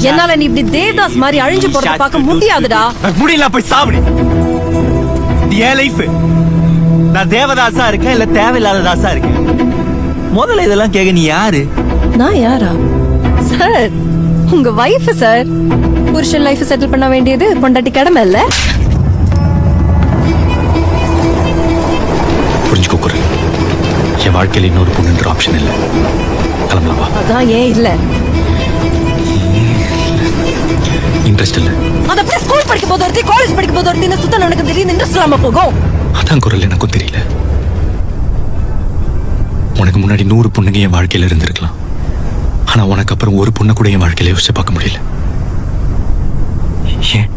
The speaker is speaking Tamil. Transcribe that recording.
என்னால நீ இப்படி தேவதாஸ் மாதிரி அழிஞ்சு போறத பார்க்க முடியாதுடா. முடியல, போய் சாப்பிடு. என் லைஃப். நான் தேவதாசா இருக்கேன் இல்ல தேவையில்லாத தாசா இருக்கேன்? முதல்ல இதெல்லாம் கேட்க நீ யாரு? நான் யாரா? சார், உங்க வைஃப் சார். புருஷன் லைஃப் செட்டில் பண்ண வேண்டியது பொண்டாட்டி கடமை இல்ல? புரிஞ்சுக்கோ குரு, என் வாழ்க்கையில் இன்னொரு பொண்ணுன்ற ஆப்ஷன் இல்லை. கிளம்பலாமா? அதான் ஏன் இல்ல? இன்ட்ரெஸ்ட் இல்லை. அது அப்படியே ஸ்கூல் படிக்கும் போது ஒருத்தி, காலேஜ் படிக்கும் போது ஒருத்தி சுத்தம் உனக்கு திடீர்னு இன்ட்ரெஸ்ட் இல்லாம போகும். அதான் குரல் எனக்கும் தெரியல. உனக்கு முன்னாடி 100 பொண்ணுங்க என் வாழ்க்கையில இருந்திருக்கலாம். ஆனா உனக்கு அப்புறம் ஒரு பொண்ணை கூட என் வாழ்க்கையில யோசிச்சு பார்க்க முடியல. ஏன்?